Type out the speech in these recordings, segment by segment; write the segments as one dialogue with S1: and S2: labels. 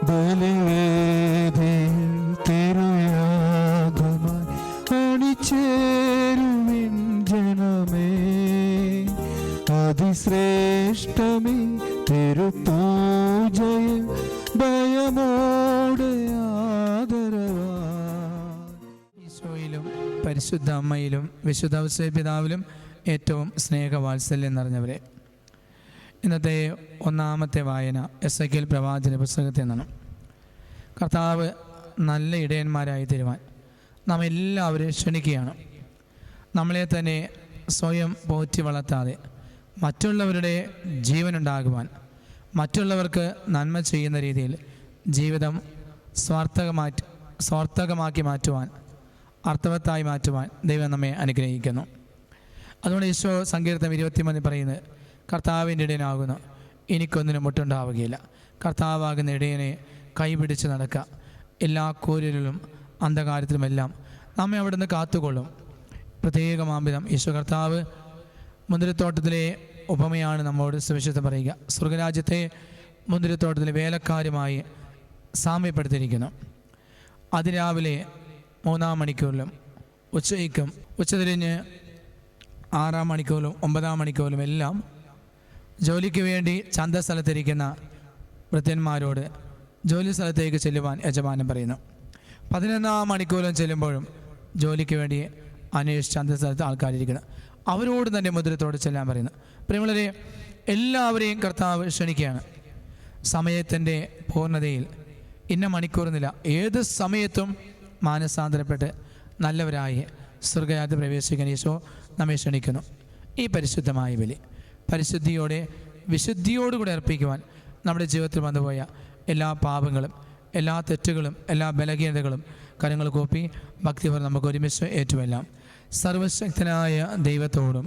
S1: ബലിവേദിയിൽ തിരുയാഗമായി അണിചേരുവിൻ ജനമേ, അതിശ്രേഷ്ഠമേ തിരുപൂജയിൽ ഭയമോടെ ആദരവായി. ഈശോയിലും പരിശുദ്ധ അമ്മയിലും വിശുദ്ധ ഔസേപിതാവിലും ഏറ്റവും സ്നേഹവാത്സല്യം നിറഞ്ഞവരെ, ഇന്നത്തെ ഒന്നാമത്തെ വായന എസെക്കിയേൽ പ്രവാചന പുസ്തകത്തിൽ നിന്നാണ്. കർത്താവ് നല്ല ഇടയന്മാരായി തരുവാൻ നാം എല്ലാവരും ക്ഷണിക്കുകയാണ്. നമ്മളെ തന്നെ സ്വയം പോറ്റി വളർത്താതെ മറ്റുള്ളവരുടെ ജീവനുണ്ടാകുവാൻ, മറ്റുള്ളവർക്ക് നന്മ ചെയ്യുന്ന രീതിയിൽ ജീവിതം സ്വാർത്ഥകമാക്കി മാറ്റുവാൻ, അർത്ഥവത്തായി മാറ്റുവാൻ ദൈവം നമ്മെ അനുഗ്രഹിക്കുന്നു. അതുകൊണ്ട് ഈശോ സങ്കീർത്തനം 23 പറയുന്നത്, കർത്താവിൻ്റെ ഇടയനാകുന്നു, എനിക്കൊന്നിനും മുട്ടുണ്ടാവുകയില്ല. കർത്താവാകുന്ന ഇടയനെ കൈപിടിച്ച് നടക്കുക. എല്ലാ കൂരിലും അന്ധകാരത്തിലുമെല്ലാം നമ്മെ അവിടെ നിന്ന് കാത്തുകൊള്ളും. പ്രത്യേകമാംവിധം ഈശോ കർത്താവ് മുന്തിരിത്തോട്ടത്തിലെ ഉപമയാണ് നമ്മോട് സുവിശേഷം പറയുക. സ്വർഗരാജ്യത്തെ മുന്തിരിത്തോട്ടത്തിലെ വേലക്കാരുമായി സാമ്യപ്പെടുത്തിയിരിക്കുന്നു. അതിരാവിലെ 3 മണിക്കൂറിലും ഉച്ചയ്ക്കും ഉച്ചതിരിഞ്ഞ് 6 മണിക്കൂറിലും 9 മണിക്കൂറിലും എല്ലാം ജോലിക്ക് വേണ്ടി ചന്തസ്ഥലത്തിരിക്കുന്ന ഭൃത്യന്മാരോട് ജോലി സ്ഥലത്തേക്ക് ചെല്ലുവാൻ യജമാനൻ പറയുന്നു. 11 മണിക്കൂറിലും ചെല്ലുമ്പോഴും ജോലിക്ക് വേണ്ടി അന്വേഷിച്ച് ചന്തസ്ഥലത്ത് ആൾക്കാരിരിക്കുന്നു. അവരോട് തന്നെ മുദ്രത്തോട് ചെല്ലാൻ പറയുന്നു. പ്രിയമുള്ളവരെ, എല്ലാവരെയും കർത്താവ് ക്ഷണിക്കുകയാണ്. സമയത്തിൻ്റെ പൂർണ്ണതയിൽ ഇന്ന മണിക്കൂറെന്നില്ല, ഏത് സമയത്തും മാനസാന്തരപ്പെട്ട് നല്ലവരായി സ്വർഗ്ഗരാജ്യത്തിൽ പ്രവേശിക്കാൻ ഈശോ നമ്മെ ക്ഷണിക്കുന്നു. ഈ പരിശുദ്ധമായ ബലി പരിശുദ്ധിയോടെ വിശുദ്ധിയോടുകൂടി അർപ്പിക്കുവാൻ നമ്മുടെ ജീവിതത്തിൽ വന്നുപോയ എല്ലാ പാപങ്ങളും, എല്ലാ തെറ്റുകളും, എല്ലാ ബലഹീനതകളും കരങ്ങൾ കൂപ്പി ഭക്തിപൂർവ്വം നമുക്ക് ഒരുമിച്ച് ഏറ്റുമെല്ലാം. സർവശക്തനായ ദൈവത്തോടും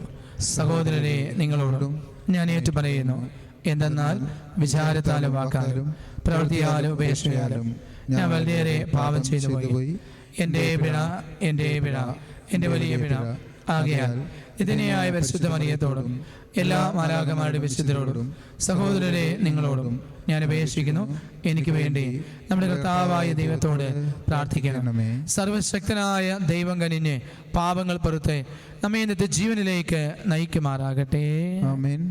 S1: സഹോദരരെ നിങ്ങളോടും ഞാൻ ഏറ്റു പറയുന്നു, എന്തെന്നാൽ വിചാരത്താലും വാക്കാലും പ്രവൃത്തിയാലും ഉപേക്ഷയാലും ഞാൻ വളരെയേറെ പാപം ചെയ്തു പോയി. എൻ്റെ പിഴ, എൻ്റെ വലിയ പിഴ. ആകയാൽ ഇതിനെയായ പരിശുദ്ധ മറിയത്തോടും എല്ലാ മാലാഖമാരുടെ വിശുദ്ധരോടും സഹോദരരെ നിങ്ങളോടും ഞാൻ അപേക്ഷിക്കുന്നു, എനിക്ക് വേണ്ടി നമ്മുടെ കർത്താവായ ദൈവത്തോട് പ്രാർത്ഥിക്കണമേ. സർവശക്തനായ ദൈവം കനിഞ്ഞ് പാപങ്ങൾ പൊറുത്ത് നമ്മെ ഇന്നത്തെ ജീവനിലേക്ക് നയിക്കുമാറാകട്ടെ.
S2: ആമേൻ.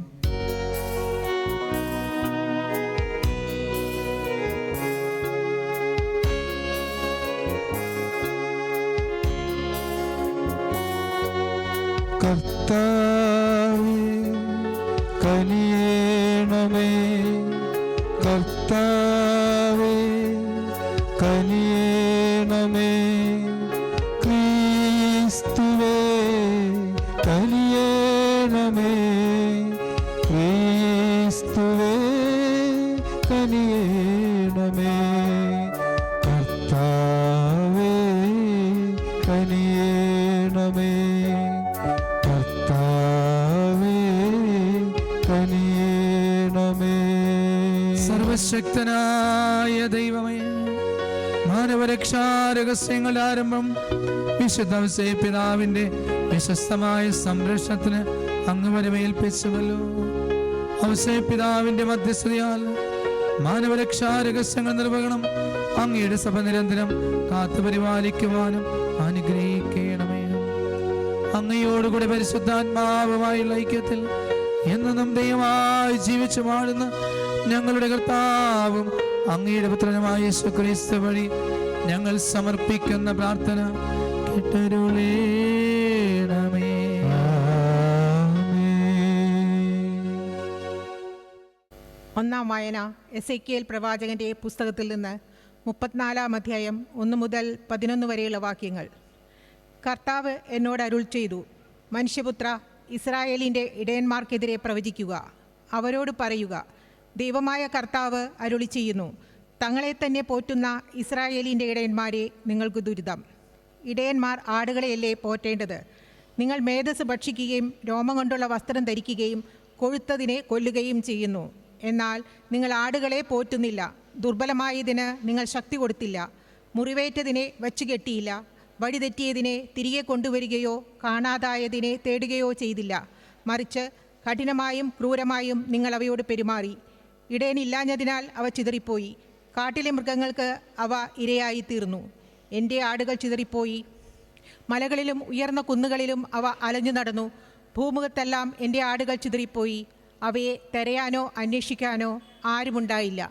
S1: കർത്താവേ കനിയേണമേ, കർത്താവേ കനിയേണമേ, ക്രിസ്തുവേ കനിയേണമേ, ക്രിസ്തുവേ കനിയേണമേ, കർത്താവേ കനിയേണമേ,
S3: സർവശക്തനായ ദൈവമേ, മാനവരക്ഷാരഹസ്യങ്ങളുടെ ആരംഭം വിശുദ്ധ ഔസേപിതാവിന്റെ വിശ്വസ്തമായ സംരക്ഷണത്തിന് അങ്ങ് വരമേൽപ്പിച്ചുവല്ലോ. ഔസേപിതാവിന്റെ മധ്യസ്ഥതയാൽ മാനവരക്ഷാരഹസ്യങ്ങൾ നിർവഹണം അങ്ങയുടെ സഭ നിരന്തരം കാത്തുപരിപാലിക്കുവാനും അനുഗ്രഹിക്കണമേ. അങ്ങയോടുകൂടി പരിശുദ്ധാത്മാവുമായുള്ള ഐക്യത്തിൽ എന്നും ദൈവമായി ജീവിച്ചു വാഴുന്ന ഞങ്ങളുടെ കർത്താവും അങ്ങയുടെ പുത്രനുമായ യേശുക്രിസ്തു വഴി ഞങ്ങൾ സമർപ്പിക്കുന്ന പ്രാർത്ഥന കേട്ടരുളേണമേ.
S4: ഒന്നാം വായന എസെക്കിയേൽ പ്രവാചകന്റെ പുസ്തകത്തിൽ നിന്ന് 34 അധ്യായം 1 മുതൽ 11 വരെയുള്ള വാക്യങ്ങൾ. കർത്താവ് എന്നോട് അരുൾ ചെയ്തു, മനുഷ്യപുത്ര, ഇസ്രായേലിൻ്റെ ഇടയന്മാർക്കെതിരെ പ്രവചിക്കുക. അവരോട് പറയുക, ദൈവമായ കർത്താവ് അരുളി ചെയ്യുന്നു, തങ്ങളെ തന്നെ പോറ്റുന്ന ഇസ്രായേലിൻ്റെ ഇടയന്മാരെ, നിങ്ങൾക്ക് ദുരിതം. ഇടയന്മാർ ആടുകളെയല്ലേ പോറ്റേണ്ടത്? നിങ്ങൾ മേധസ് ഭക്ഷിക്കുകയും രോമം കൊണ്ടുള്ള വസ്ത്രം ധരിക്കുകയും കൊഴുത്തതിനെ കൊല്ലുകയും ചെയ്യുന്നു. എന്നാൽ നിങ്ങൾ ആടുകളെ പോറ്റുന്നില്ല. ദുർബലമായതിന് നിങ്ങൾ ശക്തി കൊടുത്തില്ല. മുറിവേറ്റതിനെ വച്ചുകെട്ടിയില്ല. വഴിതെറ്റിയതിനെ തിരികെ കൊണ്ടുവരികയോ കാണാതായതിനെ തേടുകയോ ചെയ്തില്ല. മറിച്ച് കഠിനമായും ക്രൂരമായും നിങ്ങൾ അവയോട് പെരുമാറി. ഇടയനില്ലാഞ്ഞതിനാൽ അവ ചിതറിപ്പോയി. കാട്ടിലെ മൃഗങ്ങൾക്ക് അവ ഇരയായി തീർന്നു. എൻ്റെ ആടുകൾ ചിതറിപ്പോയി. മലകളിലും ഉയർന്ന കുന്നുകളിലും അവ അലഞ്ഞു നടന്നു. ഭൂമുഖത്തെല്ലാം എൻ്റെ ആടുകൾ ചിതറിപ്പോയി. അവയെ തിരയാനോ അന്വേഷിക്കാനോ ആരുമുണ്ടായില്ല.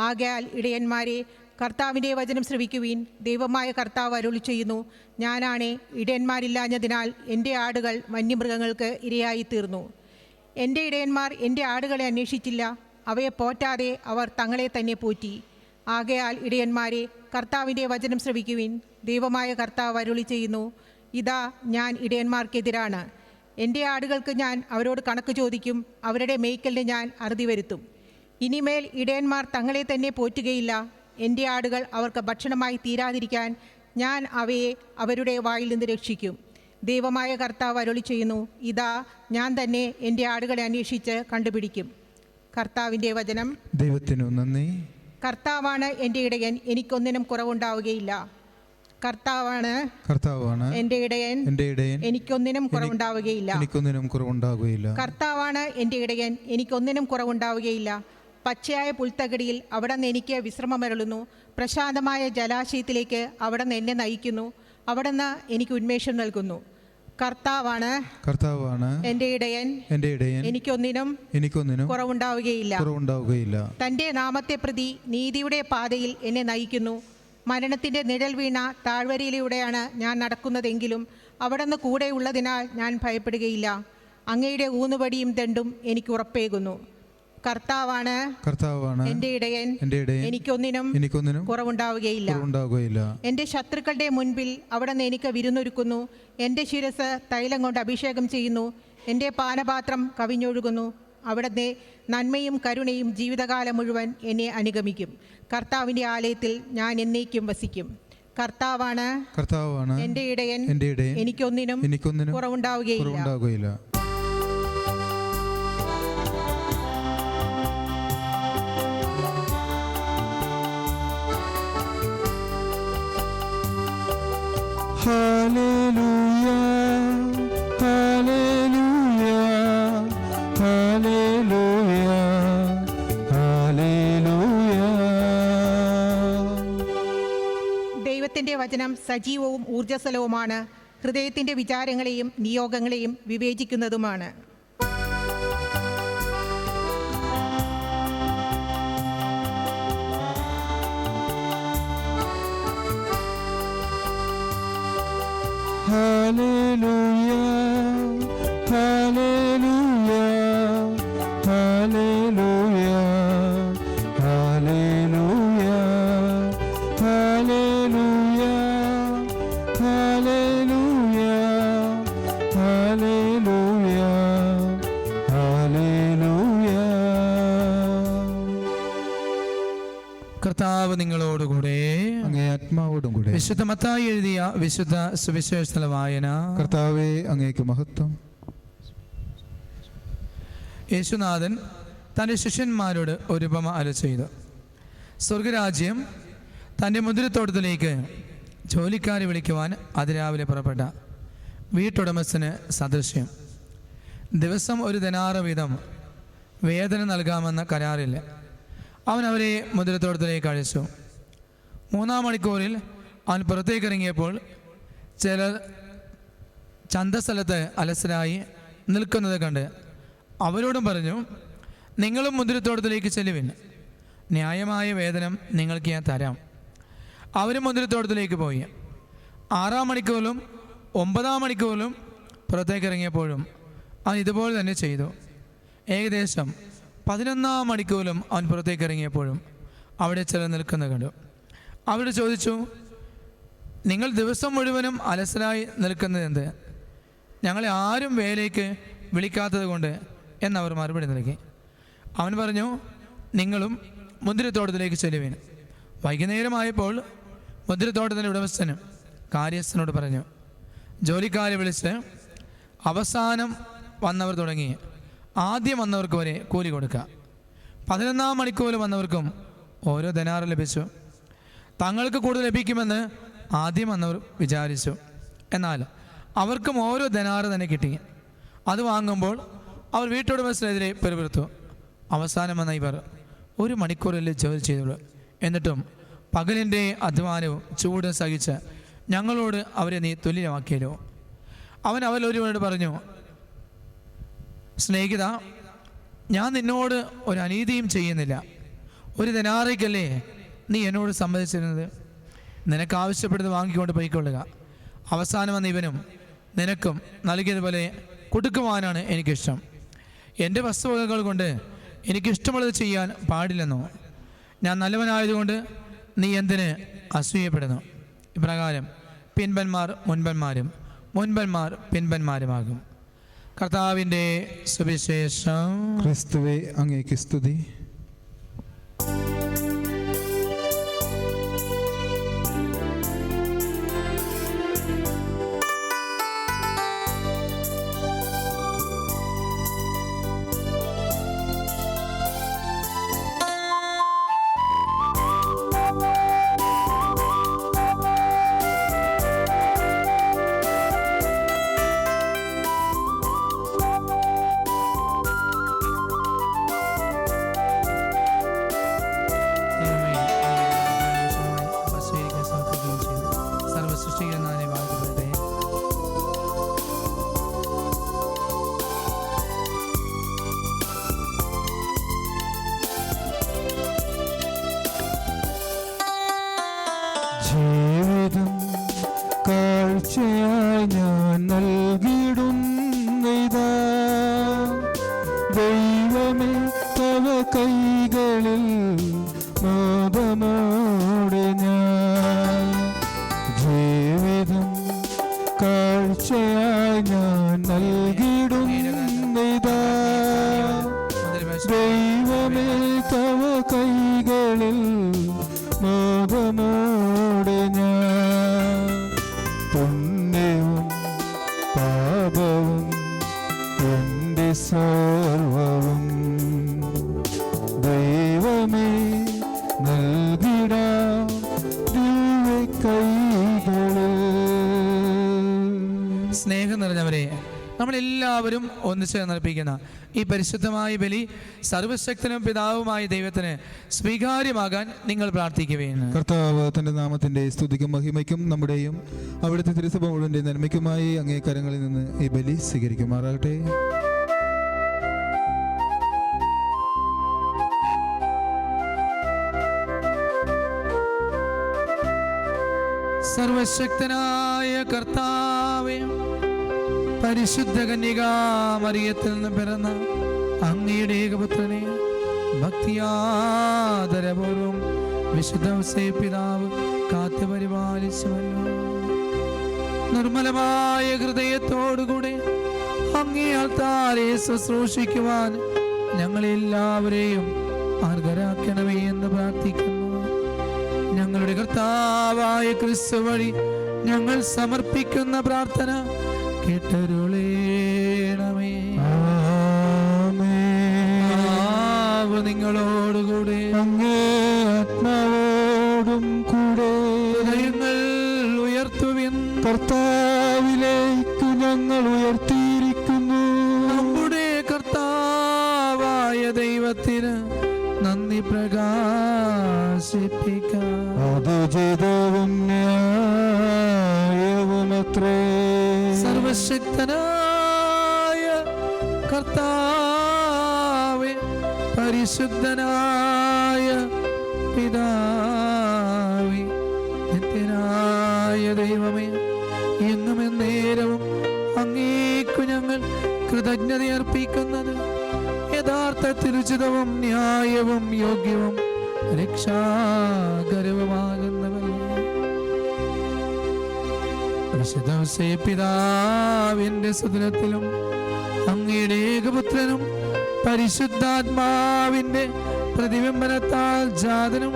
S4: ആകയാൽ ഇടയന്മാരെ, കർത്താവിൻ്റെ വചനം ശ്രവിക്കുവീൻ. ദൈവമായ കർത്താവ് അരുളി ചെയ്യുന്നു, ഞാനാണേ, ഇടയന്മാരില്ലാഞ്ഞതിനാൽ എൻ്റെ ആടുകൾ വന്യമൃഗങ്ങൾക്ക് ഇരയായി തീർന്നു. എൻ്റെ ഇടയന്മാർ എൻ്റെ ആടുകളെ അന്വേഷിച്ചില്ല. അവയെ പോറ്റാതെ അവർ തങ്ങളെ തന്നെ പോറ്റി. ആകയാൽ ഇടയന്മാരെ, കർത്താവിൻ്റെ വചനം ശ്രവിക്കുവിൻ. ദൈവമായ കർത്താവ് അരുളി ചെയ്യുന്നു, ഇതാ ഞാൻ ഇടയന്മാർക്കെതിരാണ്. എൻ്റെ ആടുകൾക്ക് ഞാൻ അവരോട് കണക്ക് ചോദിക്കും. അവരുടെ മേയ്ക്കലിന് ഞാൻ അറുതി വരുത്തും. ഇനിമേൽ ഇടയന്മാർ തങ്ങളെ തന്നെ പോറ്റുകയില്ല. എൻ്റെ ആടുകൾ അവർക്ക് ഭക്ഷണമായി തീരാതിരിക്കാൻ ഞാൻ അവയെ അവരുടെ വായിൽ നിന്ന് രക്ഷിക്കും. ദൈവമായ കർത്താവ് അരുളി ചെയ്യുന്നു, ഇതാ ഞാൻ തന്നെ എൻ്റെ ആടുകളെ അന്വേഷിച്ച് കണ്ടുപിടിക്കും. കർത്താവിൻ്റെ വചനം.
S1: ദൈവത്തിനു നന്ദി.
S4: കർത്താവാണ് എൻ്റെ ഇടയൻ, എനിക്കൊന്നിനും കുറവുണ്ടാവുകയില്ല. കർത്താവാണ് എൻ്റെ ഇടയൻ, എനിക്കൊന്നിനും കുറവുണ്ടാവുകയില്ല. കർത്താവാണ് എൻ്റെ ഇടയൻ, എനിക്കൊന്നിനും കുറവുണ്ടാവുകയില്ല. പച്ചയായ പുൽത്തകടിയിൽ അവിടെ നിന്ന് എനിക്ക് വിശ്രമമരുളുന്നു. പ്രശാന്തമായ ജലാശയത്തിലേക്ക് അവിടെ നിന്ന് എന്നെ നയിക്കുന്നു. അവിടെ നിന്ന് എനിക്ക് ഉന്മേഷം നൽകുന്നു. കർത്താവാണ് എൻ്റെ ഇടയൻ, എനിക്കൊന്നിനും കുറവുണ്ടാവുകയില്ല. തൻ്റെ നാമത്തെ പ്രതി നീതിയുടെ പാതയിൽ എന്നെ നയിക്കുന്നു. മരണത്തിൻ്റെ നിഴൽ വീണ താഴ്വരയിലൂടെയാണ് ഞാൻ നടക്കുന്നതെങ്കിലും അവിടെ നിന്ന് കൂടെ ഉള്ളതിനാൽ ഞാൻ ഭയപ്പെടുകയില്ല. അങ്ങയുടെ ഊന്നുവടിയും ദണ്ടും എനിക്ക് ഉറപ്പേകുന്നു. കർത്താവാണ് എൻ്റെ ഇടയൻ, എനിക്കൊന്നിനും കുറവുണ്ടാവുകയില്ല. എൻ്റെ ശത്രുക്കളുടെ മുൻപിൽ അവിടെ നിന്ന് എനിക്ക് വിരുന്നൊരുക്കുന്നു. എൻ്റെ ശിരസ് തൈലം കൊണ്ട് അഭിഷേകം ചെയ്യുന്നു. എൻ്റെ പാനപാത്രം കവിഞ്ഞൊഴുകുന്നു. അവിടുത്തെ നന്മയും കരുണയും ജീവിതകാലം മുഴുവൻ എന്നെ അനുഗമിക്കും. കർത്താവിൻ്റെ ആലയത്തിൽ ഞാൻ എന്നേക്കും വസിക്കും. കർത്താവാണ് എൻ്റെ ഇടയൻ, എനിക്കൊന്നിനും കുറവുണ്ടാവുകയില്ല.
S1: ഹല്ലേലൂയ, ഹല്ലേലൂയ, ഹല്ലേലൂയ, ഹല്ലേലൂയ.
S4: ദൈവത്തിൻ്റെ വചനം സജീവവും ഊർജ്ജസ്വലവുമാണ്. ഹൃദയത്തിൻ്റെ വിചാരങ്ങളെയും നിയോഗങ്ങളെയും വിവേചിക്കുന്നതുമാണ്.
S1: ഹല്ലേലൂയ, ഹല്ലേലൂയ, ഹല്ലേലൂയ, ഹല്ലേലൂയ, ഹല്ലേലൂയ, ഹല്ലേലൂയ, ഹല്ലേലൂയ, ഹല്ലേലൂയ.
S3: കർത്താവ് നിങ്ങളോടുകൂടെ,
S1: അങ്ങേ ആത്മാവോടും കൂടെ.
S3: വിശുദ്ധ മത്തായി എഴുതിയ വിശുദ്ധ സുവിശേഷ വായന.
S1: കർത്താവേ, അങ്ങേക്ക് മഹത്വം.
S3: യേശുനാഥൻ തൻ്റെ ശിഷ്യന്മാരോട് ഒരു ഉപമ അരുളി ചെയ്തു. സ്വർഗരാജ്യം തൻ്റെ മുന്തിരിത്തോട്ടത്തിലേക്ക് ജോലിക്കാരെ വിളിക്കുവാൻ അതിരാവിലെ പുറപ്പെട്ട വീട്ടുടമസ്ഥന് സദൃശ്യം. ദിവസം ഒരു ദിനാറ് വീതം വേതനം നൽകാമെന്ന കരാറില്ല. അവൻ അവരെ മുന്തിരിത്തോട്ടത്തിലേക്ക് അയച്ചു. 3-ാം മണിക്കൂറിൽ അവൻ പുറത്തേക്ക് ഇറങ്ങിയപ്പോൾ ചിലർ ചന്തസ്ഥലത്ത് അലസരായി നിൽക്കുന്നത് കണ്ട് അവരോടും പറഞ്ഞു, നിങ്ങളും മുന്തിരിത്തോട്ടത്തിലേക്ക് ചെല്ലുവിൻ, ന്യായമായ വേതനം നിങ്ങൾക്ക് ഞാൻ തരാം. അവരും മുന്തിരിത്തോട്ടത്തിലേക്ക് പോയി. 6-ാം മണിക്കൂറിലും 9-ാം മണിക്കൂറിലും പുറത്തേക്ക് ഇറങ്ങിയപ്പോഴും അവൻ ഇതുപോലെ തന്നെ ചെയ്തു. ഏകദേശം 11-ാം മണിക്കൂറിലും അവൻ പുറത്തേക്ക് ഇറങ്ങിയപ്പോഴും അവിടെ ചിലർ നിൽക്കുന്നത് കണ്ടു. അവരോട് ചോദിച്ചു, നിങ്ങൾ ദിവസം മുഴുവനും അലസരായി നിൽക്കുന്നത് എന്ത്? ഞങ്ങളെ ആരും വേലയ്ക്ക് വിളിക്കാത്തത് കൊണ്ട് എന്നവർ മറുപടി നൽകി. അവൻ പറഞ്ഞു, നിങ്ങളും മുന്തിരിത്തോട്ടത്തിലേക്ക് ചെല്ലുവിൻ. വൈകുന്നേരമായപ്പോൾ മുന്തിരിത്തോട്ടത്തിൻ്റെ ഉടമസ്ഥന് കാര്യസ്ഥനോട് പറഞ്ഞു, ജോലിക്കാരെ വിളിച്ച് അവസാനം വന്നവർ തുടങ്ങി ആദ്യം വന്നവർക്ക് വരെ കൂലി കൊടുക്കുക. 11-ാം മണിക്കൂറിൽ വന്നവർക്കും ഓരോ ദിനാറ് ലഭിച്ചു. തങ്ങൾക്ക് കൂടുതൽ ലഭിക്കുമെന്ന് ആദ്യം വന്നവർ വിചാരിച്ചു. എന്നാൽ അവർക്കും ഓരോ ദിനാറ് തന്നെ കിട്ടി. അത് വാങ്ങുമ്പോൾ അവർ വീട്ടുടമസ്ഥനെതിരെ പെരുവിർത്തു. അവസാനം വന്ന ഇവർ 1 മണിക്കൂറിൽ ജോലി ചെയ്തോളൂ എന്നിട്ടും പകലിൻ്റെ അധ്വാനവും ചൂട് സഹിച്ച് ഞങ്ങളോട് അവരെ നീ തുല്യമാക്കിയല്ലോ. അവൻ അവരൊരുവനോട് പറഞ്ഞു, സ്നേഹിത, ഞാൻ നിന്നോട് ഒരു അനീതിയും ചെയ്യുന്നില്ല. ഒരു ദിനാറയ്ക്കല്ലേ നീ എന്നോട് സമ്മതിച്ചിരുന്നത്? നിനക്ക് ആവശ്യപ്പെടുന്നത് വാങ്ങിക്കൊണ്ട് പോയിക്കൊള്ളുക. അവസാനം വന്ന ഇവനും നിനക്കും നൽകിയതുപോലെ കൊടുക്കുവാനാണ് എനിക്കിഷ്ടം. എൻ്റെ വസ്തുവകകൾ കൊണ്ട് എനിക്കിഷ്ടമുള്ളത് ചെയ്യാൻ പാടില്ലെന്നോ? ഞാൻ നല്ലവനായതുകൊണ്ട് നീ എന്തിന് അസൂയപ്പെടുന്നു? ഇപ്രകാരം പിൻപന്മാർ മുൻപന്മാരും മുൻപന്മാർ പിൻപന്മാരുമാകും. കർത്താവിൻ്റെ സുവിശേഷം.
S1: ക്രിസ്തുവേ, അങ്ങേക്ക് സ്തുതി. ജീവിതം കാഴ്ചയായി ഞാൻ നൽകിടുന്നിതാ, ദൈവമേ തവ കൈകളിൽ മോദമോടെ ഞാൻ. ജീവിതം കാഴ്ചയായി ഞാൻ നൽകിടുന്നിതാ, ദൈവമേ തവ കൈകളിൽ മോദമോടെ ഞാൻ. പുണ്യവും പാപവും എൻ്റെ സർവവും ദൈവമേ നൽകിടാം ദിവ്യ കൈകളിൽ.
S3: സ്നേഹം നിറഞ്ഞവരെ, നമ്മളെല്ലാവരും ഒന്നിച്ച് നിർപ്പിക്കുന്ന ഈ പരിശുദ്ധമായ ബലി സർവശക്തനും പിതാവുമായ ദൈവത്തിന് സ്വീകാര്യമാകാൻ നിങ്ങൾ പ്രാർത്ഥിക്കുകയാണ്.
S1: കർത്താവ് തന്റെ നാമത്തിന്റെ സ്തുതിക്കും മഹിമയ്ക്കും നമ്മുടെയും അവിടുത്തെ തിരുസഭ മുഴുവന്റെ നന്മയ്ക്കുമായി അങ്ങേ കരങ്ങളിൽ നിന്ന് ഈ ബലി സ്വീകരിക്കുമാറാകട്ടെ.
S3: സർവശക്തനായ കർത്താവേ, പരിശുദ്ധ കന്യകാ മറിയത്തിൽ നിന്ന് പിറന്ന അങ്ങയുടെ ഏകപുത്രനെ ഭക്തിയാദരപൂർവം വിശുദ്ധ പിതാവ് കാത്തു പരിപാലിച്ചുവല്ലോ. നിർമ്മലമായ ഹൃദയത്തോടുകൂടെ അങ്ങേ അൾത്താരെ ശുശ്രൂഷിക്കുവാൻ ഞങ്ങളെല്ലാവരെയും അർഹരാക്കണമേ എന്ന് പ്രാർത്ഥിക്കുന്നു. ഞങ്ങളുടെ കർത്താവായ ക്രിസ്തു വഴി ഞങ്ങൾ സമർപ്പിക്കുന്ന പ്രാർത്ഥന കേട്ടരുളേണമേ. ആമേൻ. നിങ്ങളോടുകൂടെ
S1: അങ്ങേ ആത്മാവോടും കൂടെ
S3: ഹൃദയങ്ങൾ ഉയർത്തുവിൻ.
S1: കർത്താവിലേക്ക് ഞങ്ങൾ ഉയർത്തിയിരിക്കുന്നു.
S3: നമ്മുടെ കർത്താവായ ദൈവത്തിന് നന്ദി പ്രകാശിപ്പിക്കാം.
S1: അത് ചെയ്തവും ന്യായവുമത്രേ.
S3: സർവശക്തനായ കർത്താവേ, പരിശുദ്ധനായ പിതാവേ, നിത്യനായ ദൈവമേ, എന്നും എന്നേരവും അങ്ങേക്കു ഞങ്ങൾ കൃതജ്ഞത അർപ്പിക്കുന്നത് യഥാർത്ഥത്തിൽ ഉചിതവും ന്യായവും യോഗ്യവും രക്ഷാകരവുമാകുന്നവല്ലോ. വിശുദ്ധ പിതാവിന്റെ സുദിനത്തിലും അങ്ങയുടെ ഏകപുത്രനും പരിശുദ്ധാത്മാവിന്റെ പ്രതിബിംബനത്താൽ ജാതനും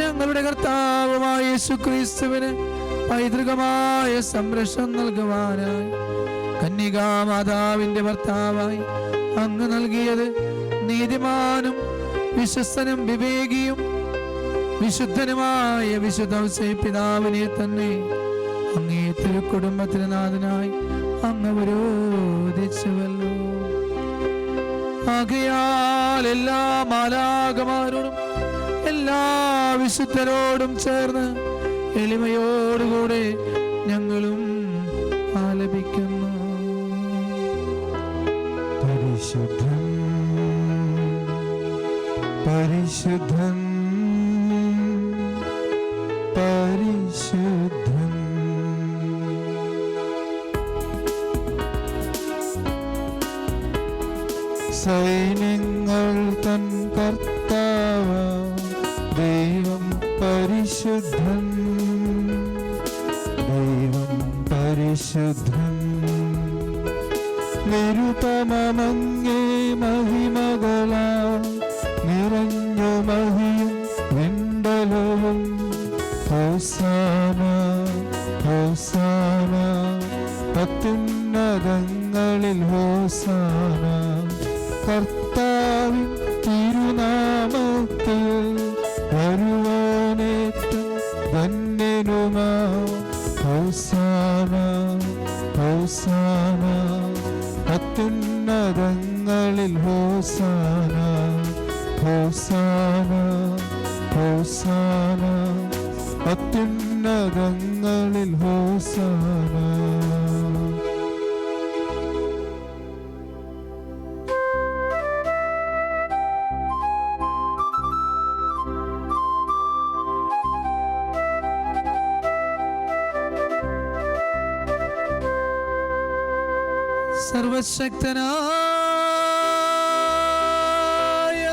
S3: ഞങ്ങളുടെ കർത്താവുമായ യേശുക്രിസ്തുവിന് പൈതൃകമായ സംരക്ഷണം നൽകുവാനായി കന്യകാമാതാവിന്റെ ഭർത്താവായി അങ്ങ് നൽകിയത് നീതിമാനും വിശ്വസ്തനും വിവേകിയും വിശുദ്ധനുമായ വിശുദ്ധ പിതാവിനെ തന്നെ അങ്ങേ തിരുക്കുടുംബത്തിന് നാഥനായി അങ്ങ് വിരോധിച്ചുവല്ലോ. ആകയാൽ എല്ലാ മാലാഖമാരോടും എല്ലാ വിശുദ്ധരോടും ചേർന്ന് എളിമയോടുകൂടെ ഞങ്ങളും ആലപിക്കുന്നു.
S1: പരിശുദ്ധൻ പരിശുദ്ധൻ പരിശുദ്ധൻ. സൈന്യങ്ങൾ തൻ കർത്താവ് ദൈവം പരിശുദ്ധൻ, ദൈവം പരിശുദ്ധൻ. നിരുപമങ്ങേ മഹിമകളാ നിറഞ്ഞു മഹിയും വിണ്ടലവും. ഹോസാന ഹോസാന അത്യുന്നതങ്ങളിൽ ഹോസാന. കർത്താവിൻ തിരുനാമത്തിൽ വരുവാനേറ്റം ധന്യനുമാ. ഹോസാന ഹോസാന അത്യുന്നതങ്ങളിൽ ഹോസാന. ഹോസാന ഹോസാന അത്യുന്നതങ്ങളിൽ ഹോസാന.
S3: സർവശക്തനായ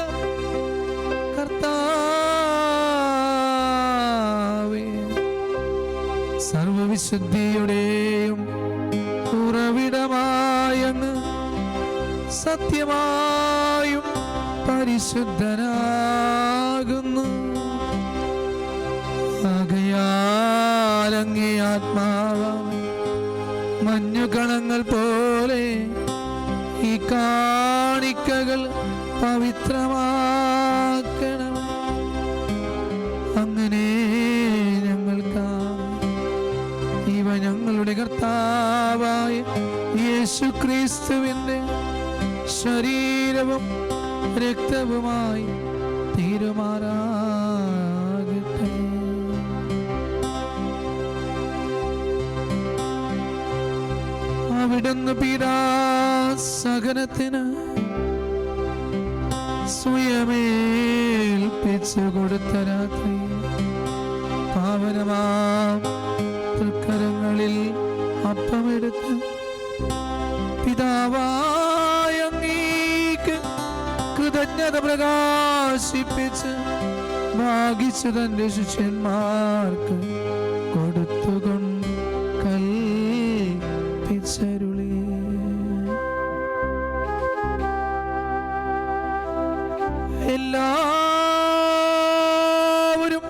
S3: കർത്താവേ, സർവവിശുദ്ധിയുടെയും ഉറവിടമായങ്ങ് സത്യമായും പരിശുദ്ധനാകുന്നു. ആകയാൽ അങ്ങേ ആത്മാവാം മഞ്ഞുകണങ്ങൾ പോലെ ഈ കാണിക്കകൾ പവിത്രമാക്കണം. അങ്ങനെ ഞങ്ങൾക്ക് ഇവ ഞങ്ങളുടെ കർത്താവായ യേശുക്രിസ്തുവിന്റെ ശരീരവും രക്തവുമായി തീരുമാറാകട്ടെ. അവിടുന്ന് പീഡാസഹനത്തിന് സ്വയമേൽപ്പിച്ചു കൊടുത്ത രാത്രി പാവനമാം തൃക്കരങ്ങളിൽ അപ്പമെടുത്ത് പിതാവായ അങ്ങേക്ക് കൃതജ്ഞത പ്രകാശിപ്പിച്ച് ഭാഗിച്ചു തന്റെ ശിഷ്യന്മാർക്ക് കൊടുത്തുകൊണ്ട് കൽപ്പിച്ചരുളി. എല്ലാവരും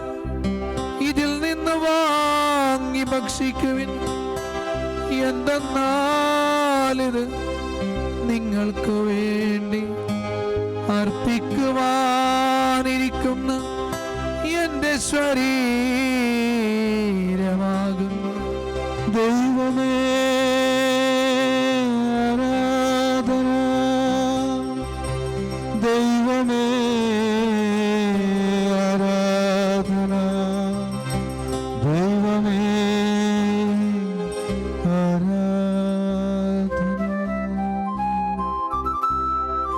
S3: ഇതിൽ നിന്ന് വാങ്ങി ഭക്ഷിക്കുവിൻ. എന്തെന്നാലിത് നിങ്ങൾക്ക് വേണ്ടി അർപ്പിക്കുവാനിരിക്കുന്ന എന്റെ ശരീരമാകുന്നു. ദൈവമേ ആരാധന, ദൈവമേ ആരാധന, ദൈവമേ ആരാധന.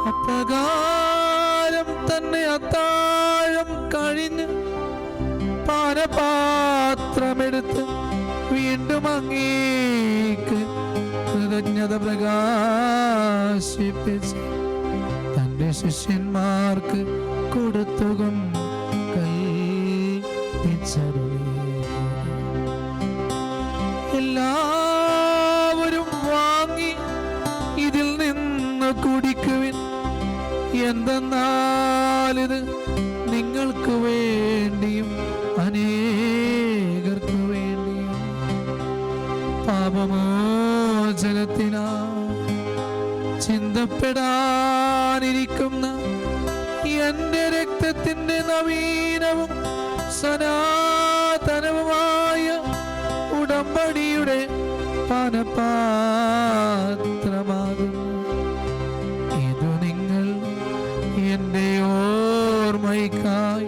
S3: അപ്രകാരം തന്നെ അത്താഴം കഴിഞ്ഞ് പാനപാത്രമെടുത്ത് വീണ്ടും അങ്ങേക്ക് കൃതജ്ഞത പ്രകാശിപ്പിച്ച് തന്റെ ശിഷ്യന്മാർക്ക് കൊടുത്തുകൊണ്ട് കൽപ്പിച്ചരുളി. എല്ലാവരും വാങ്ങി ഇതിൽ നിന്ന് കുടിക്കുവിൻ. എന്തെന്നാലിത് നിങ്ങൾക്ക് വേണ്ടിയും അനേകർക്ക് വേണ്ടിയും പാപമോചനത്തിനാ ചിന്തപ്പെടാനിരിക്കുന്ന എന്റെ രക്തത്തിന്റെ നവീനവും സനാതനവുമായ ഉടമ്പടിയുടെ പാനപാത്രമാകുന്നു. ഇത് നിങ്ങൾ എന്റെ ഓർമ്മയ്ക്കായി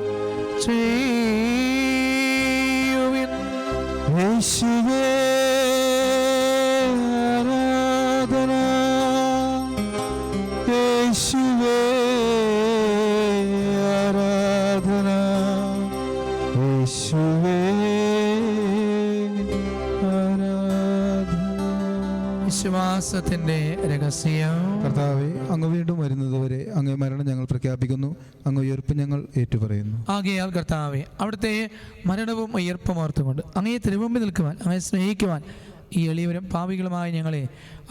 S3: വിശ്വാസത്തിന്റെ രഹസ്യം.
S1: കർത്താവെ, അങ്ങ് വീണ്ടും വരുന്നതുവരെ അങ്ങേ മരണം ഞങ്ങൾ പ്രഖ്യാപിക്കുന്നു, അങ്ങ് ഉയർപ്പ് ഞങ്ങൾ ഏറ്റുപറയുന്നു.
S3: ആകയാൽ കർത്താവെ, അവിടുത്തെ മരണവും ഉയർപ്പും ഓർത്തുകൊണ്ട് അങ്ങയെ തിരുമുമ്പിൽ നിൽക്കുവാൻ, അങ്ങയെ സ്നേഹിക്കുവാൻ ഈ എളിയവരും പാപികളുമായി ഞങ്ങളെ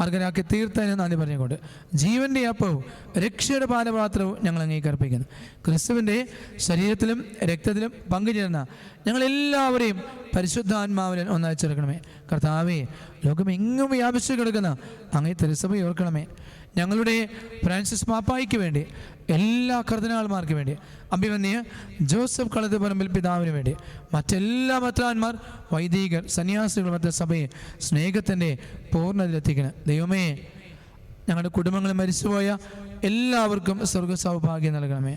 S3: അർഹരാക്കി തീർത്തതിന് നന്ദി പറഞ്ഞുകൊണ്ട് ജീവന്റെ അപ്പവും രക്ഷയുടെ പാനപാത്രവും ഞങ്ങൾ അങ്ങേക്ക് അർപ്പിക്കുന്നു. ക്രിസ്തുവിൻ്റെ ശരീരത്തിലും രക്തത്തിലും പങ്കുചേർന്ന ഞങ്ങളെല്ലാവരെയും പരിശുദ്ധാത്മാവിൽ ഒന്നായി ചേർക്കണമേ. കർത്താവേ, ലോകമെങ്ങും വ്യാപിച്ചു കിടക്കുന്ന അങ്ങേ തിരുസഭ ഓർക്കണമേ. ഞങ്ങളുടെ ഫ്രാൻസിസ് പാപ്പായ്ക്ക് വേണ്ടി, എല്ലാ കർദിനാൾമാർക്ക് വേണ്ടി, അഭിമന്യ ജോസഫ് കളത്തുപറമ്പിൽ പിതാവിന് വേണ്ടി, മറ്റെല്ലാ മെത്രാന്മാർ, വൈദികർ, സന്യാസികൾ, മറ്റു സഭയെ സ്നേഹത്തിൻ്റെ പൂർണ്ണതയിലെത്തിക്കണം. ദൈവമേ, ഞങ്ങളുടെ കുടുംബങ്ങളിൽ മരിച്ചുപോയ എല്ലാവർക്കും സ്വർഗ സൗഭാഗ്യം നൽകണമേ.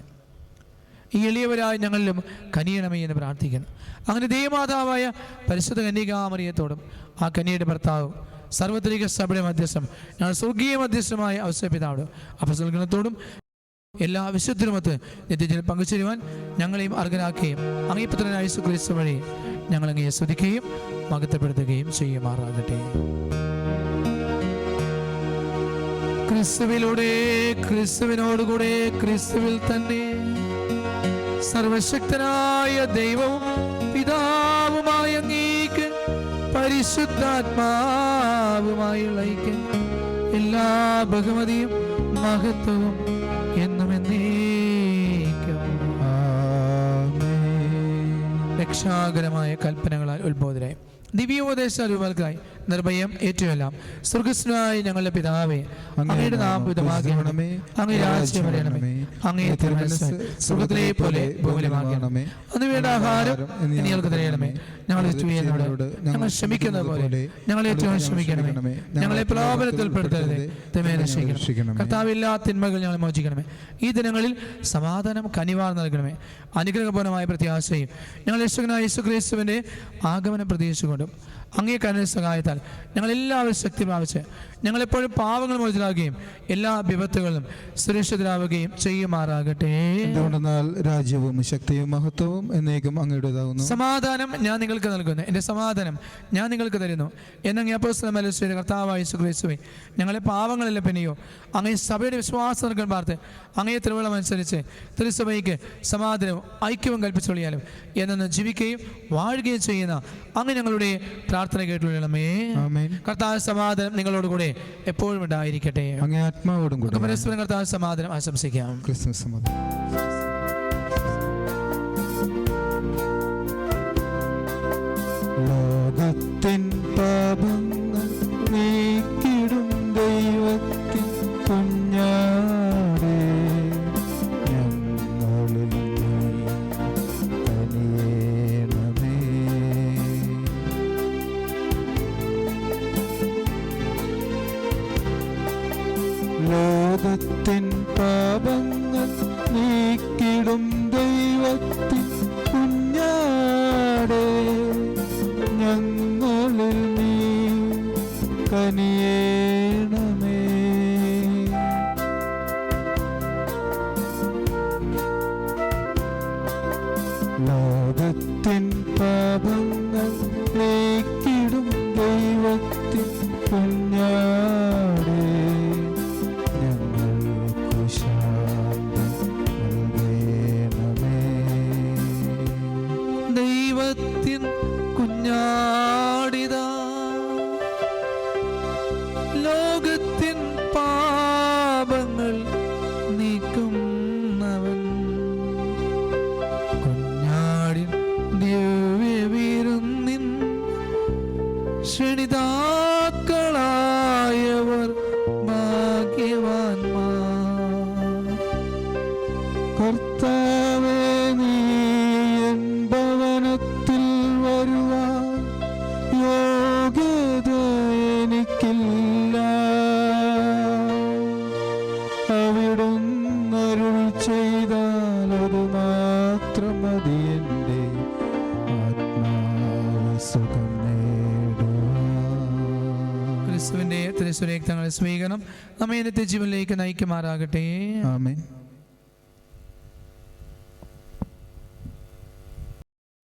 S3: ഈ എളിയവരായ ഞങ്ങളിലും കനിയണമേ എന്ന് പ്രാർത്ഥിക്കുന്നു. അങ്ങനെ ദൈവമാതാവായ പരിശുദ്ധ കന്യകാമറിയത്തോടും ആ കന്യയുടെ ഭർത്താവും സർവ്വത്രിക സഭയുടെ മധ്യസ്ഥം ഞങ്ങൾ സ്വർഗീയ മധ്യസ്ഥമായ ഔസേപിതാവോടും അപ്പസ്തോലഗണത്തോടും എല്ലാ വിശുദ്ധരുമൊത്ത് നിത്യജീവനിൽ പങ്കുചേരുവാൻ ഞങ്ങളെയും അർഹരാക്കുകയും അങ്ങേ പുത്രനായ യേശു ക്രിസ്തു വഴി ഞങ്ങൾ അങ്ങയെ സ്തുതിക്കുകയും മഹത്വപ്പെടുത്തുകയും ചെയ്യുമാറാകട്ടെ. ക്രിസ്തുവിലൂടെ, ക്രിസ്തുവിനോടുകൂടെ, ക്രിസ്തുവിൽ തന്നെ സർവശക്തനായ ദൈവവും പിതാവുമായ അങ്ങേക്ക് പരിശുദ്ധാത്മാവുമായുള്ള ഐക്യം, എല്ലാ ബഹുമതിയും മഹത്വവും എന്നും എന്നേക്കും. രക്ഷാകരമായ കൽപ്പനകളാൽ ഉത്ബോധരായി ദിവ്യോപദേശ രൂപങ്ങൾക്കായി നിർഭയം ഏറ്റുമെല്ലാം സ്വർഗസ്വനായ ഞങ്ങളുടെ പിതാവേ, അങ്ങയുടെ നാമം പൂജിതമാകണമേ, അങ്ങയുടെ രാജ്യം വരണമേ, അങ്ങയുടെ തിരുമനസ്സ് സ്വർഗ്ഗത്തിലെ പോലെ ഭൂമിയിലുമാകണമേ. അന്ന് വേണ്ട ആഹാരം ഞങ്ങൾക്ക് തരണമേ. ഞങ്ങളെ ചെയ്യുന്നവരോട് ഞങ്ങൾ ക്ഷമിക്കുന്നത് പോലെ ഞങ്ങളെ ക്ഷമിക്കണമേ. ഞങ്ങളെ പ്രലോഭനത്തിൽ ഉൾപ്പെടുത്തരുതേ, തിന്മയെ രക്ഷിക്കണമേ. കർത്താവേ, എല്ലാ തിന്മകൾ ഞങ്ങളെ മോചിക്കണമേ. ഈ ദിനങ്ങളിൽ സമാധാനം കനിവാർ നൽകണമേ. അനുഗ്രഹപൂർണമായ പ്രത്യാശയും ഞങ്ങൾ രക്ഷകനായ യേശു ക്രിസ്തുവിന്റെ ആഗമനം പ്രതീക്ഷിച്ചുകൊണ്ടും അങ്ങേ കരുണ സഹായത്താൽ ഞങ്ങളെല്ലാവരും ശക്തി പ്രാപിച്ച് ഞങ്ങളെപ്പോഴും പാവങ്ങൾ മോചിതരാകുകയും എല്ലാ വിപത്തുകളിലും സുരക്ഷിതരാവുകയും ചെയ്യുമാറാകട്ടെ.
S1: എന്തുകൊണ്ടെന്നാൽ രാജ്യവും ശക്തിയും മഹത്വവും എന്നേക്കും അങ്ങയുടേതാകുന്നു.
S3: സമാധാനം ഞാൻ നിങ്ങൾക്ക് നൽകുന്നു, എൻ്റെ സമാധാനം ഞാൻ നിങ്ങൾക്ക് തരുന്നു എന്നങ്ങേ അപ്പോസ്തലന്മാരുടെ കർത്താവായ യേശു ക്രിസ്തുവേ, ഞങ്ങളെ പാവങ്ങളെല്ലാം പിന്നെയോ അങ്ങേ സഭയുടെ വിശ്വാസം നൽകാൻ പാർത്ത് അങ്ങേ തിരുവള്ളം അനുസരിച്ച് തിരുസഭയ്ക്ക് സമാധാനവും ഐക്യവും കൽപ്പിച്ചൊളിയാലും എന്നു ജീവിക്കുകയും വാഴുകയും ചെയ്യുന്ന അങ്ങ് ഞങ്ങളുടെ പ്രാർത്ഥന കേട്ടുകൊള്ളണമേ. കർത്താവ് സമാധാനം നിങ്ങളോട് കൂടെ എപ്പോഴും ഉണ്ടായിരിക്കട്ടെ.
S1: അങ്ങേ ആത്മാവോടും കൂടെ
S3: പരസ്പരം കർത്താവ് സമാധാനം ആശംസിക്കാം.
S1: ക്രിസ്മസ് സമാധാനം. ലോകത്തിൻ പാപങ്ങൾ നീക്കിടും ദൈവത്തിൻ കുഞ്ഞാടേ, ഞങ്ങളിൽ നീ കനിയേണമേ. ലോകത്തിൻ പാപങ്ങൾ നീക്കിടും ദൈവത്തിൻ കുഞ്ഞാടേ, ഞങ്ങളിൽ നീ കനിയേണമേ. ലോകത്തിൻ പാപങ്ങൾ നീക്കിടും ദൈവത്തിൻ കുഞ്ഞാടേ, ഞങ്ങൾക്ക് ശാന്തി നൽകേണമേ.
S3: ദൈവത്തിൻ കുഞ്ഞാടിതാ, ലോകത്തിൻ പാപങ്ങൾ നീക്കുന്നവൻ. കുഞ്ഞാടിൻ ദിവ്യവിരുന്നിൻ ക്ഷണിതാക്കളായവർ ഭാഗ്യവാന്മാർ.
S1: കർത്താവേ, നീ എൻ ഭവനത്തിൽ വരുവാൻ യോഗ്യത എനിക്കില്ല. അവിടുന്ന് അരുൾ ചെയ്താൽ അത് മാത്രം മതി എൻ്റെ ആത്മാവ് സുഖം നേടുവാൻ.
S3: ക്രിസ്തുവിന്റെ തിരുസ്വരക്തങ്ങളെ സ്വീകരണം നമ്മെ നിത്യജീവനിലേക്ക് നയിക്കുമാറാകട്ടെ.
S1: ആമേൻ.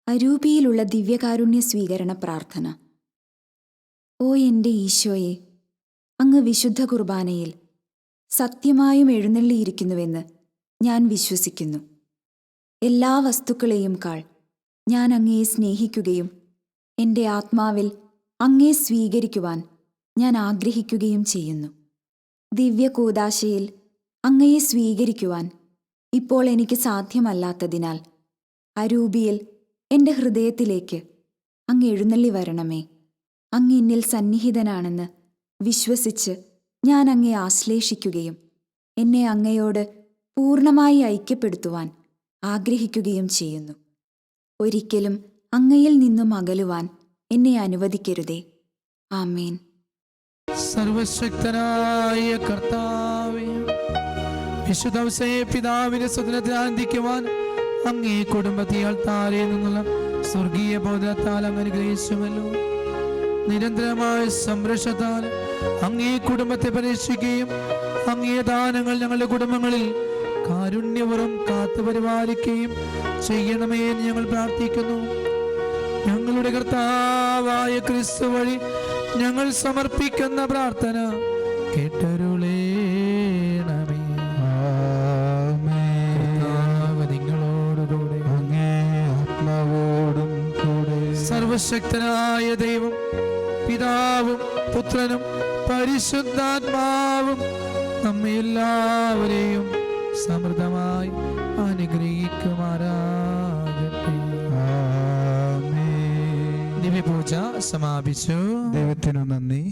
S2: അരൂപിയിലുള്ള ദിവ്യകാരുണ്യ സ്വീകരണ പ്രാർത്ഥന. ഓ എൻ്റെ ഈശോയെ, അങ്ങ് വിശുദ്ധ കുർബാനയിൽ സത്യമായും എഴുന്നള്ളിയിരിക്കുന്നുവെന്ന് ഞാൻ വിശ്വസിക്കുന്നു. എല്ലാ വസ്തുക്കളെയും കാൾ ഞാൻ അങ്ങയെ സ്നേഹിക്കുകയും എൻ്റെ ആത്മാവിൽ അങ്ങയെ സ്വീകരിക്കുവാൻ ഞാൻ ആഗ്രഹിക്കുകയും ചെയ്യുന്നു. ദിവ്യകൂദാശയിൽ അങ്ങയെ സ്വീകരിക്കുവാൻ ഇപ്പോൾ എനിക്ക് സാധ്യമല്ലാത്തതിനാൽ അരൂപിയിൽ എൻ്റെ ഹൃദയത്തിലേക്ക് അങ്ങ് എഴുന്നള്ളി വരണമേ. അങ്ങ് എന്നിൽ സന്നിഹിതനാണെന്ന് വിശ്വസിച്ച് ഞാൻ അങ്ങയെ ആശ്ലേഷിക്കുകയും എന്നെ അങ്ങയോട് പൂർണ്ണമായി ഐക്യപ്പെടുത്തുവാൻ ആഗ്രഹിക്കുകയും ചെയ്യുന്നു. ഒരിക്കലും അങ്ങയിൽ നിന്നും അകലുവാൻ എന്നെ അനുവദിക്കരുതേ. ആമേൻ.
S3: സർവശക്തനായ കർത്താവേ, വിശുദ്ധ ഔസേപ്പ് പിതാവിന്റെ സ്വപ്നത്തിൽ ആനന്ദിക്കുവാൻ അങ്ങേ കുടുംബത്തെ അൾത്താരയിൽ നിന്നുള്ള സ്വർഗീയ ബോധത്താൽ അങ്ങ് അനുഗ്രഹിച്ചുവല്ലോ. നിരന്തരമായ സംരക്ഷണത്താൽ അങ്ങേ കുടുംബത്തെ പരീക്ഷിക്കുകയും അങ്ങേ ദാനങ്ങൾ ഞങ്ങളുടെ കുടുംബങ്ങളിൽ കാരുണ്യപൂർവ്വം കാത്തുപരിപാലിക്കുകയും ചെയ്യണമേ എന്ന് ഞങ്ങൾ പ്രാർത്ഥിക്കുന്നു. ഞങ്ങളുടെ കർത്താവായ ക്രിസ്തു വഴി ഞങ്ങൾ സമർപ്പിക്കുന്ന പ്രാർത്ഥന കേട്ടരുളേണമേ. നിങ്ങളോടുകൂടെ
S1: അങ്ങേ ആത്മാവോടും കൂടെ
S3: സർവശക്തനായ ദൈവം പിതാവും പുത്രനും പരിശുദ്ധാത്മാവും നമ്മെ എല്ലാവരെയും സമൃദ്ധമായി അനുഗ്രഹിക്കുമാറാകട്ടെ.
S1: ആമേൻ.
S3: ദിവ്യപൂജ സമാപിച്ചു.
S1: ദൈവത്തിനു നന്ദി.